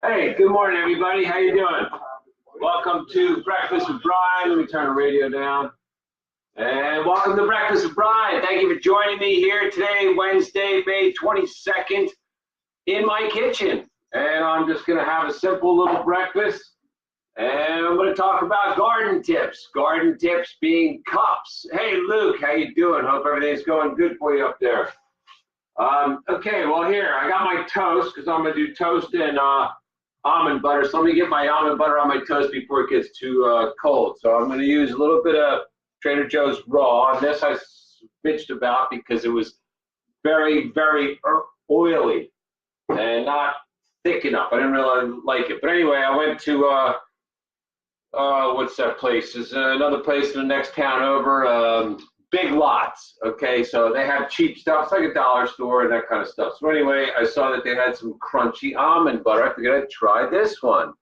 Hey, good morning, everybody. How you doing? Welcome to Breakfast with Brian. Let me turn the radio down. And welcome to Breakfast with Brian. Thank you for joining me here today, Wednesday, May 22nd, in my kitchen. And I'm just going to have a simple little breakfast. And I'm going to talk about garden tips. Garden tips being cups. Hey, Luke, how you doing? Hope everything's going good for you up there. Okay, well, here, I got my toast because I'm going to do toast and almond butter. So let me get my almond butter on my toast before it gets too cold. So I'm going to use a little bit of Trader Joe's raw. And this I bitched about because it was very, very oily and not thick enough. I didn't really like it. But anyway, I went to, what's that place? There's another place in the next town over, Big Lots. Okay, so they have cheap stuff. It's like a dollar store and that kind of stuff. So anyway, I saw that they had some crunchy almond butter. I figured I'd try this one.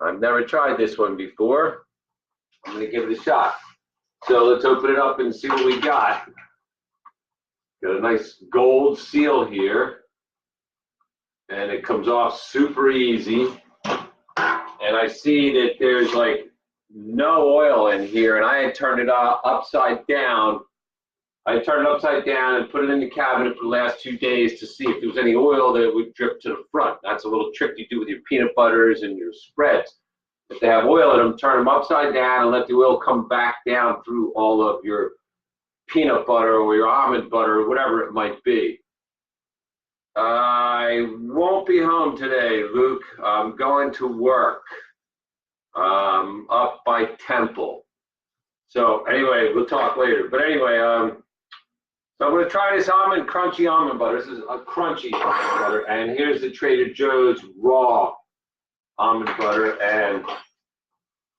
I've never tried this one before. I'm going to give it a shot. So let's open it up and see what we got. Got a nice gold seal here. And it comes off super easy. And I see that there's like no oil in here, and I had turned it upside down. I turned it upside down and put it in the cabinet for the last 2 days to see if there was any oil that would drip to the front. That's a little trick you do with your peanut butters and your spreads. If they have oil in them, turn them upside down and let the oil come back down through all of your peanut butter or your almond butter or whatever it might be. I won't be home today, Luke. I'm going to work. Up by Temple. So anyway, we'll talk later. But anyway, so I'm going to try this crunchy almond butter. This is a crunchy almond butter, and here's the Trader Joe's raw almond butter, and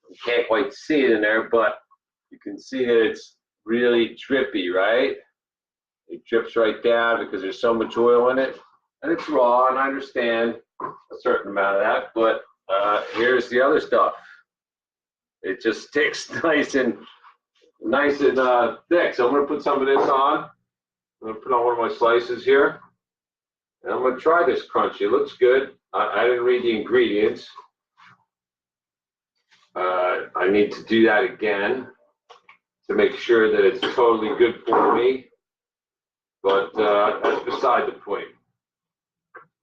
you can't quite see it in there, but you can see that it's really drippy, right? It drips right down because there's so much oil in it, and it's raw, and I understand a certain amount of that, but here's the other stuff. It just sticks nice and thick. So I'm going to put some of this on. I'm going to put on one of my slices here. And I'm going to try this crunchy. It looks good. I didn't read the ingredients. I need to do that again to make sure that it's totally good for me. But that's beside the point.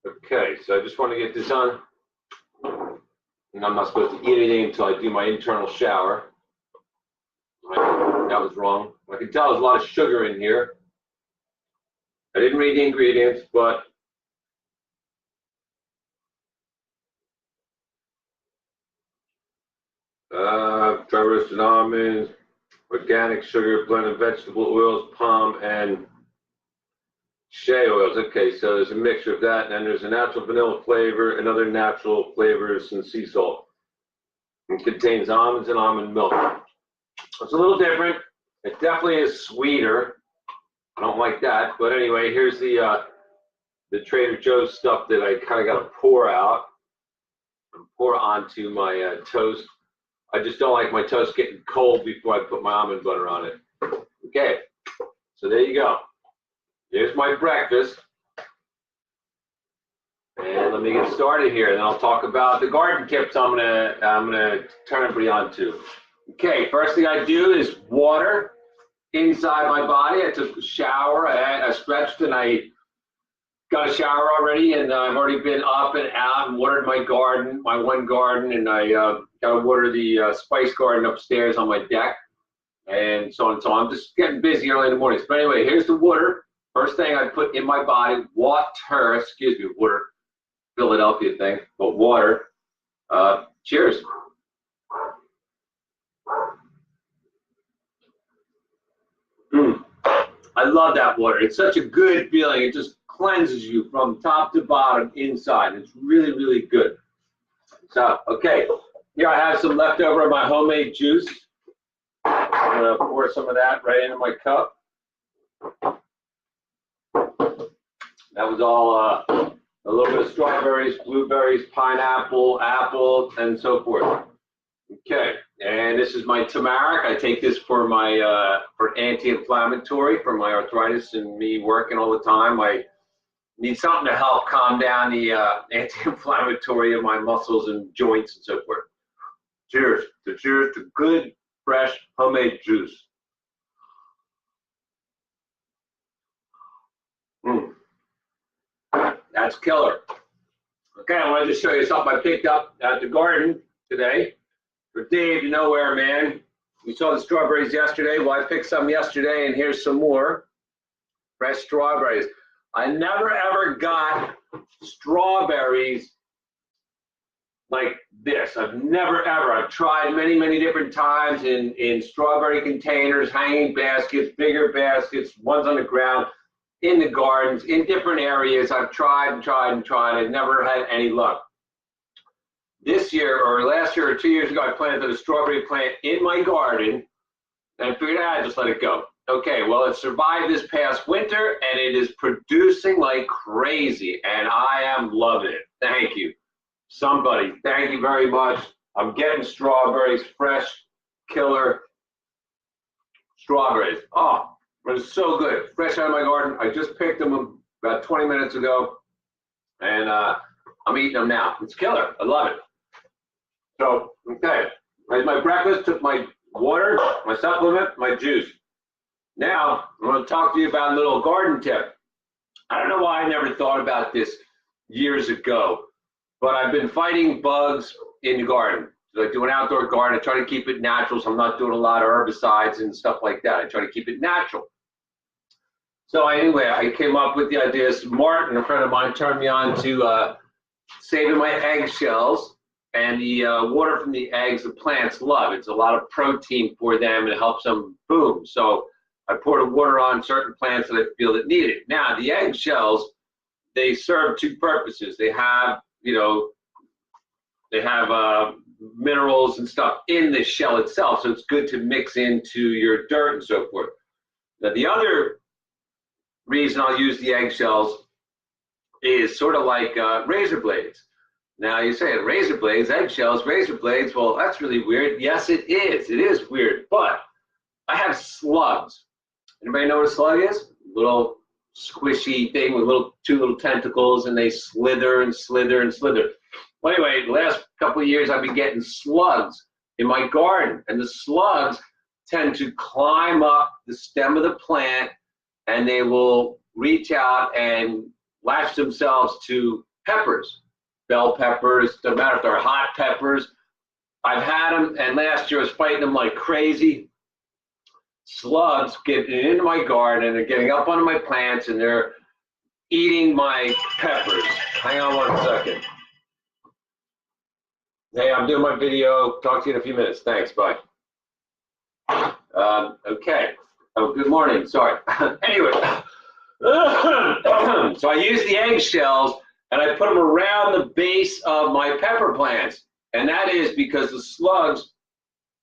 Okay, so I just want to get this on. And I'm not supposed to eat anything until I do my internal shower. That was wrong. I can tell there's a lot of sugar in here. I didn't read the ingredients, but dry roasted almonds, organic sugar, blended vegetable oils, palm and shea oils. Okay, so there's a mixture of that, and then there's a natural vanilla flavor and other natural flavors and sea salt. It contains almonds and almond milk. It's a little different. It definitely is sweeter. I don't like that, but anyway, here's the Trader Joe's stuff that I kind of got to pour out and pour onto my toast. I just don't like my toast getting cold before I put my almond butter on it. Okay, so there you go. Here's my breakfast, and let me get started here, and then I'll talk about the garden tips I'm gonna turn everybody on to. Okay, first thing I do is water inside my body. I took a shower, I stretched, and I got a shower already, and I've already been up and out and watered my garden, my one garden, and I got to water the spice garden upstairs on my deck, and so on and so on. I'm just getting busy early in the mornings. But anyway, here's the water. First thing I put in my body, water, Philadelphia thing, but water. Cheers. I love that water. It's such a good feeling. It just cleanses you from top to bottom, inside. It's really, really good. So, okay, here I have some leftover of my homemade juice. I'm going to pour some of that right into my cup. That was all a little bit of strawberries, blueberries, pineapple, apple, and so forth. Okay, and this is my turmeric. I take this for my for anti-inflammatory, for my arthritis and me working all the time. Need something to help calm down the anti-inflammatory of my muscles and joints and so forth. Cheers. So cheers to good, fresh, homemade juice. That's killer. Okay, I wanted to show you something I picked up at the garden today. For Dave, you know where, man. We saw the strawberries yesterday. Well, I picked some yesterday, and here's some more. Fresh strawberries. I never ever got strawberries like this. I've never ever. I've tried many, many different times in strawberry containers, hanging baskets, bigger baskets, ones on the ground, in the gardens, in different areas. I've tried and tried and tried. I've never had any luck. This year or last year or 2 years ago, I planted a strawberry plant in my garden, and I figured I'd just let it go. Okay, well, it survived this past winter, and it is producing like crazy, and I am loving it. Thank you. Somebody, thank you very much. I'm getting strawberries, fresh, killer strawberries. Oh, it is so good. Fresh out of my garden. I just picked them about 20 minutes ago, and I'm eating them now. It's killer. I love it. So, okay, I my breakfast, took my water, my supplement, my juice. Now, I'm going to talk to you about a little garden tip. I don't know why I never thought about this years ago, but I've been fighting bugs in the garden. So I do an outdoor garden. I try to keep it natural, so I'm not doing a lot of herbicides and stuff like that. I try to keep it natural. So anyway, I came up with the idea. Martin, a friend of mine, turned me on to saving my eggshells. And the water from the eggs, the plants love. It's a lot of protein for them. It helps them boom. So I pour the water on certain plants that I feel that need it. Now, the eggshells, they serve two purposes. They have, minerals and stuff in the shell itself. So it's good to mix into your dirt and so forth. Now, the other reason I'll use the eggshells is sort of like razor blades. Now you say razor blades, eggshells, razor blades. Well, that's really weird. Yes, it is. It is weird. But I have slugs. Anybody know what a slug is? Little squishy thing with two little tentacles, and they slither and slither and slither. Well, anyway, the last couple of years I've been getting slugs in my garden, and the slugs tend to climb up the stem of the plant, and they will reach out and latch themselves to peppers. Bell peppers, doesn't matter if they're hot peppers. I've had them, and last year I was fighting them like crazy. Slugs getting into my garden, and they're getting up onto my plants, and they're eating my peppers. Hang on 1 second. Hey, I'm doing my video. Talk to you in a few minutes. Thanks, bye. Okay. Oh, good morning. Sorry. Anyway, so I use the eggshells, and I put them around the base of my pepper plants. And that is because the slugs,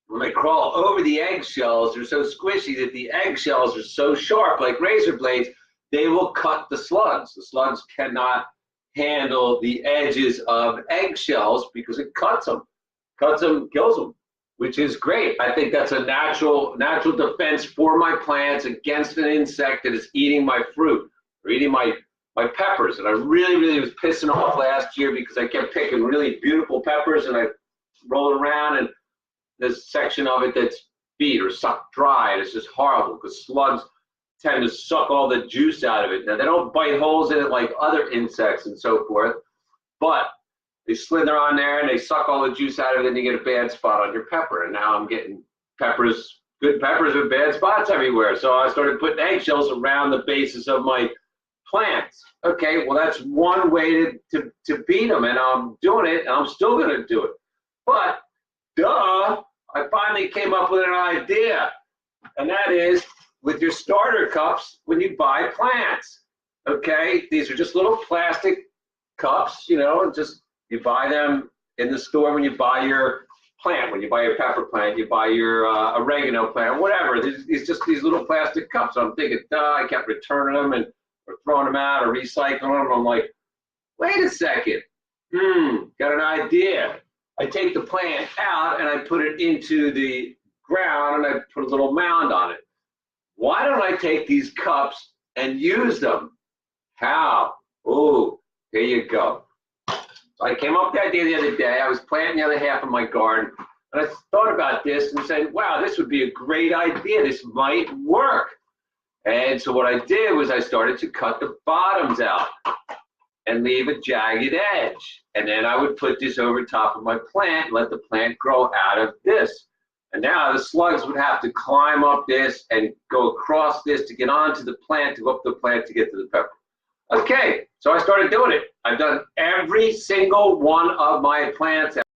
when they crawl over the eggshells, they're so squishy that the eggshells are so sharp, like razor blades, they will cut the slugs. The slugs cannot handle the edges of eggshells because it cuts them, kills them, which is great. I think that's a natural defense for my plants against an insect that is eating my fruit or eating my peppers. And I really was pissing off last year because I kept picking really beautiful peppers, and I roll around, and there's section of it that's beat or sucked dry, and it's just horrible because slugs tend to suck all the juice out of it. Now, they don't bite holes in it like other insects and so forth, but they slither on there and they suck all the juice out of it, and you get a bad spot on your pepper. And now I'm getting peppers, good peppers with bad spots everywhere. So I started putting eggshells around the bases of my plants. Okay, well, that's one way to beat them, and I'm doing it, and I'm still going to do it. But, duh, I finally came up with an idea, and that is with your starter cups when you buy plants. Okay, these are just little plastic cups, just you buy them in the store when you buy your plant, when you buy your pepper plant, you buy your oregano plant, whatever. It's just these little plastic cups. So I'm thinking, duh, I kept returning them and or throwing them out or recycling them. I'm like, wait a second, got an idea. I take the plant out and I put it into the ground, and I put a little mound on it. Why don't I take these cups and use them? How? Oh, here you go. So I came up with the idea the other day. I was planting the other half of my garden, and I thought about this and said, wow, this would be a great idea. This might work. And so what I did was I started to cut the bottoms out and leave a jagged edge. And then I would put this over top of my plant, let the plant grow out of this. And now the slugs would have to climb up this and go across this to get onto the plant, to go up the plant to get to the pepper. Okay, so I started doing it. I've done every single one of my plants